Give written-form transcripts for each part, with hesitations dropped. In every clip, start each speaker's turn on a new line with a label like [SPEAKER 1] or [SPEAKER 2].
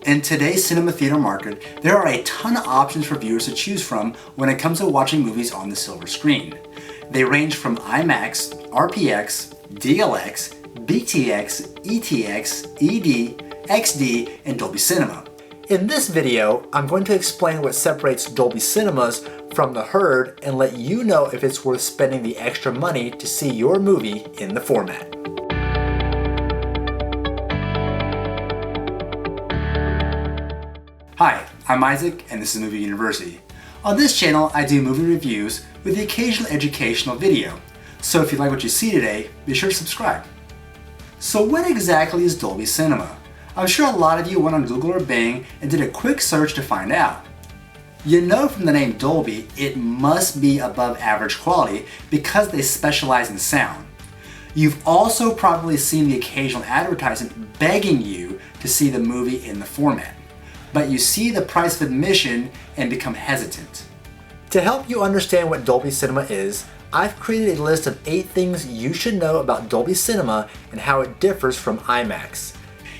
[SPEAKER 1] In today's cinema theater market, there are a ton of options for viewers to choose from when it comes to watching movies on the silver screen. They range from IMAX, RPX, DLX, BTX, ETX, ED, XD, and Dolby Cinema. In this video, I'm going to explain what separates Dolby Cinemas from the herd and let you know if it's worth spending the extra money to see your movie in the format. Hi, I'm Isaac and this is Movie University. On this channel, I do movie reviews with the occasional educational video. So if you like what you see today, be sure to subscribe. So what exactly is Dolby Cinema? I'm sure a lot of you went on Google or Bing and did a quick search to find out. You know from the name Dolby, it must be above average quality because they specialize in sound. You've also probably seen the occasional advertisement begging you to see the movie in the format. But you see the price of admission and become hesitant. To help you understand what Dolby Cinema is, I've created a list of 8 things you should know about Dolby Cinema and how it differs from IMAX.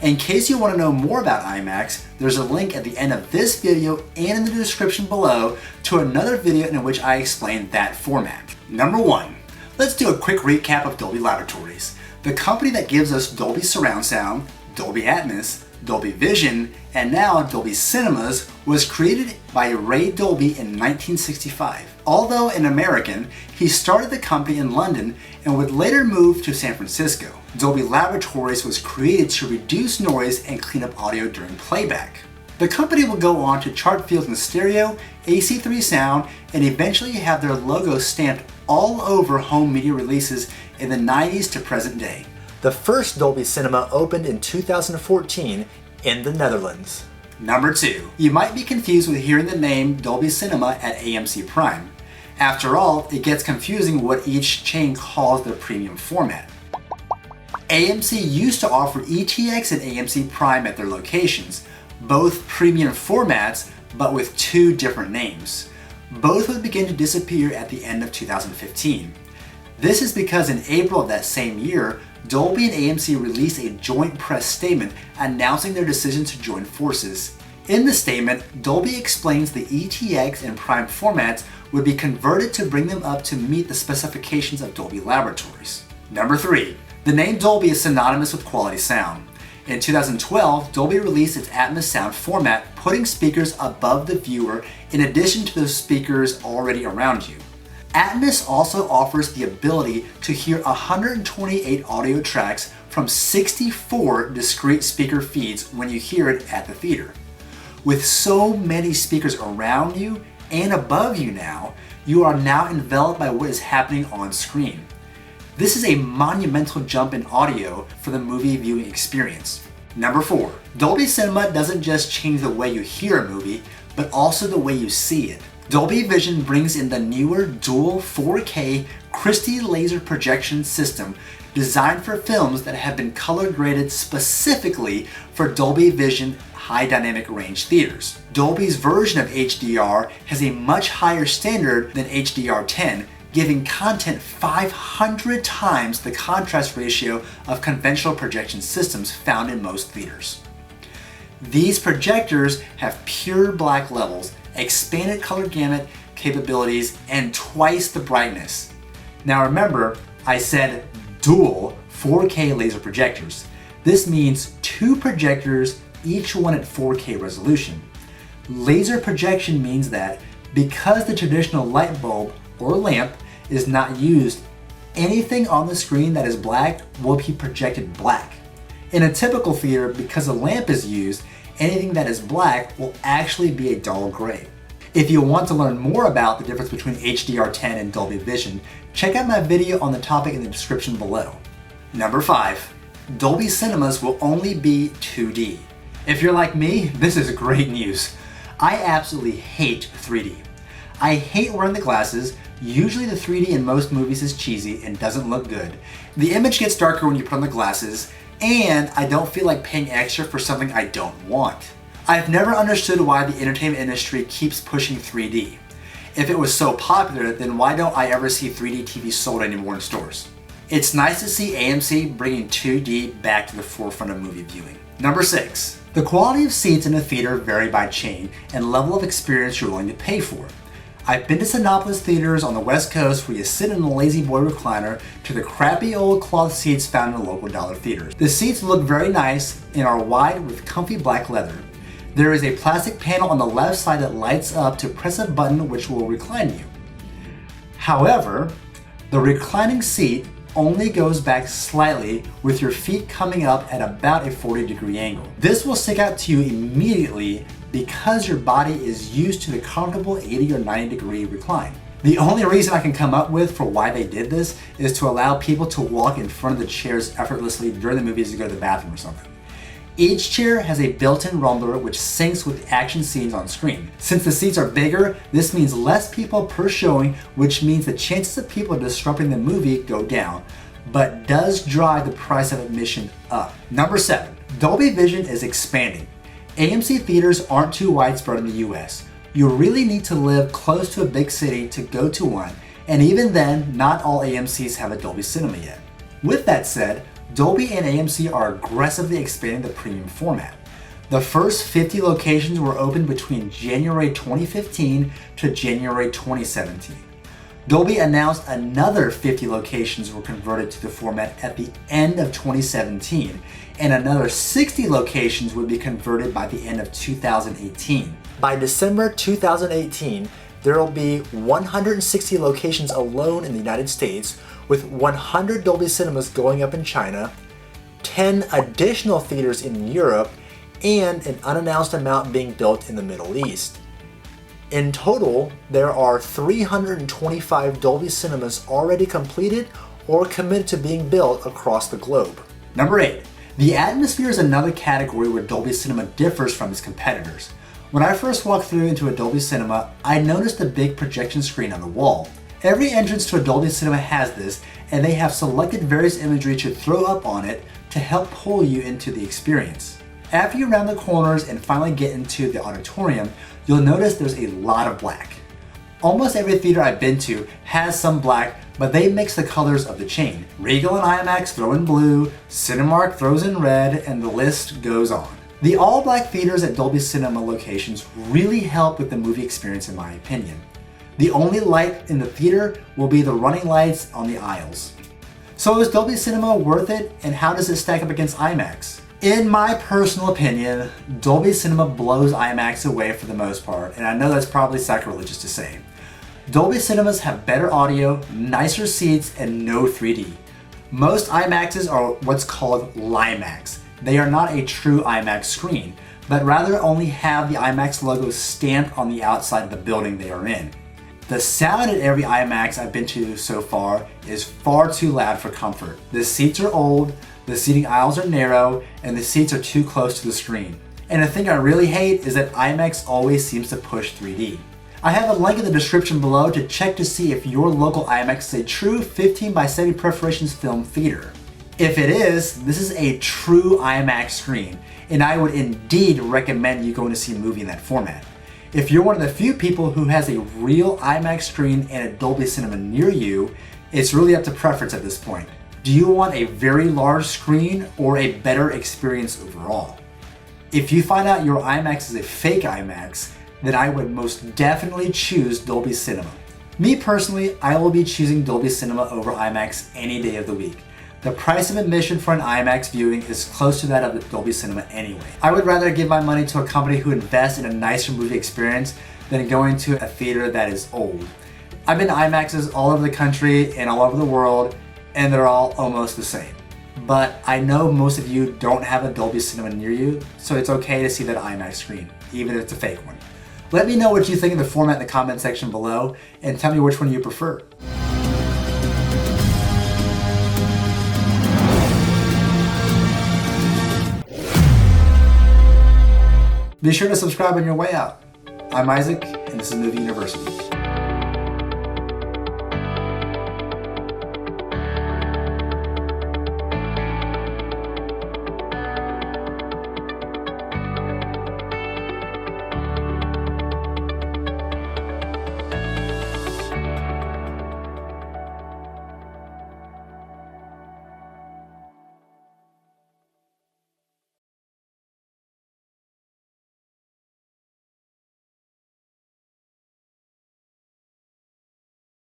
[SPEAKER 1] In case you want to know more about IMAX, there's a link at the end of this video and in the description below to another video in which I explain that format. Number 1. Let's do a quick recap of Dolby Laboratories, the company that gives us Dolby Surround Sound, Dolby Atmos, Dolby Vision, and now Dolby Cinemas was created by Ray Dolby in 1965. Although an American, he started the company in London and would later move to San Francisco. Dolby Laboratories was created to reduce noise and clean up audio during playback. The company will go on to chart fields in stereo, AC3 sound, and eventually have their logo stamped all over home media releases in the 90s to present day. The first Dolby Cinema opened in 2014 in the Netherlands. Number 2. You might be confused with hearing the name Dolby Cinema at AMC Prime. After all, it gets confusing what each chain calls their premium format. AMC used to offer ETX and AMC Prime at their locations, both premium formats but with 2 different names. Both would begin to disappear at the end of 2015. This is because in April of that same year, Dolby and AMC released a joint press statement announcing their decision to join forces. In the statement, Dolby explains the ETX and Prime formats would be converted to bring them up to meet the specifications of Dolby Laboratories. Number 3. The name Dolby is synonymous with quality sound. In 2012, Dolby released its Atmos sound format, putting speakers above the viewer in addition to those speakers already around you. Atmos also offers the ability to hear 128 audio tracks from 64 discrete speaker feeds when you hear it at the theater. With so many speakers around you and above you now, you are now enveloped by what is happening on screen. This is a monumental jump in audio for the movie viewing experience. Number 4. Dolby Cinema doesn't just change the way you hear a movie, but also the way you see it. Dolby Vision brings in the newer dual 4K Christie laser projection system designed for films that have been color graded specifically for Dolby Vision high dynamic range theaters. Dolby's version of HDR has a much higher standard than HDR10, giving content 500 times the contrast ratio of conventional projection systems found in most theaters. These projectors have pure black levels, expanded color gamut capabilities, and twice the brightness. Now remember, I said dual 4K laser projectors. This means 2 projectors, each one at 4K resolution. Laser projection means that because the traditional light bulb or lamp is not used, anything on the screen that is black will be projected black. In a typical theater, because a lamp is used, anything that is black will actually be a dull gray. If you want to learn more about the difference between HDR10 and Dolby Vision, check out my video on the topic in the description below. Number 5. Dolby Cinemas will only be 2D. If you're like me, this is great news. I absolutely hate 3D. I hate wearing the glasses. Usually the 3D in most movies is cheesy and doesn't look good. The image gets darker when you put on the glasses, and I don't feel like paying extra for something I don't want. I've never understood why the entertainment industry keeps pushing 3D. If it was so popular, then why don't I ever see 3D TVs sold anymore in stores? It's nice to see AMC bringing 2D back to the forefront of movie viewing. Number 6. The quality of seats in a theater vary by chain and level of experience you're willing to pay for. I've been to Cinépolis theaters on the West Coast where you sit in a lazy boy recliner to the crappy old cloth seats found in local dollar theaters. The seats look very nice and are wide with comfy black leather. There is a plastic panel on the left side that lights up to press a button which will recline you. However, the reclining seat only goes back slightly with your feet coming up at about a 40-degree angle. This will stick out to you immediately because your body is used to the comfortable 80 or 90-degree recline. The only reason I can come up with for why they did this is to allow people to walk in front of the chairs effortlessly during the movies to go to the bathroom or something. Each chair has a built-in rumbler which syncs with action scenes on screen. Since the seats are bigger, this means less people per showing, which means the chances of people disrupting the movie go down, but does drive the price of admission up. Number 7, Dolby Vision is expanding. AMC theaters aren't too widespread in the US. You really need to live close to a big city to go to one, and even then, not all AMCs have a Dolby Cinema yet. With that said, Dolby and AMC are aggressively expanding the premium format. The first 50 locations were opened between January 2015 to January 2017. Dolby announced another 50 locations were converted to the format at the end of 2017, and another 60 locations would be converted by the end of 2018. By December 2018, there will be 160 locations alone in the United States, with 100 Dolby Cinemas going up in China, 10 additional theaters in Europe, and an unannounced amount being built in the Middle East. In total, there are 325 Dolby Cinemas already completed or committed to being built across the globe. Number 8. The atmosphere is another category where Dolby Cinema differs from its competitors. When I first walked through into a Dolby Cinema, I noticed a big projection screen on the wall. Every entrance to a Dolby Cinema has this, and they have selected various imagery to throw up on it to help pull you into the experience. After you round the corners and finally get into the auditorium, you'll notice there's a lot of black. Almost every theater I've been to has some black, but they mix the colors of the chain. Regal and IMAX throw in blue, Cinemark throws in red, and the list goes on. The all-black theaters at Dolby Cinema locations really help with the movie experience in my opinion. The only light in the theater will be the running lights on the aisles. So is Dolby Cinema worth it, and how does it stack up against IMAX? In my personal opinion, Dolby Cinema blows IMAX away for the most part, and I know that's probably sacrilegious to say. Dolby Cinemas have better audio, nicer seats, and no 3D. Most IMAXs are what's called LIMAX. They are not a true IMAX screen, but rather only have the IMAX logo stamped on the outside of the building they are in. The sound at every IMAX I've been to so far is far too loud for comfort. The seats are old, the seating aisles are narrow, and the seats are too close to the screen. And the thing I really hate is that IMAX always seems to push 3D. I have a link in the description below to check to see if your local IMAX is a true 15 by 70 perforations film theater. If it is, this is a true IMAX screen, and I would indeed recommend you going to see a movie in that format. If you're one of the few people who has a real IMAX screen and a Dolby Cinema near you, it's really up to preference at this point. Do you want a very large screen or a better experience overall? If you find out your IMAX is a fake IMAX, then I would most definitely choose Dolby Cinema. Me personally, I will be choosing Dolby Cinema over IMAX any day of the week. The price of admission for an IMAX viewing is close to that of the Dolby Cinema anyway. I would rather give my money to a company who invests in a nicer movie experience than going to a theater that is old. I've been to IMAXs all over the country and all over the world, and they're all almost the same. But I know most of you don't have a Dolby Cinema near you, so it's okay to see that IMAX screen, even if it's a fake one. Let me know what you think of the format in the comment section below, and tell me which one you prefer. Be sure to subscribe on your way out. I'm Isaac, and this is Movie University.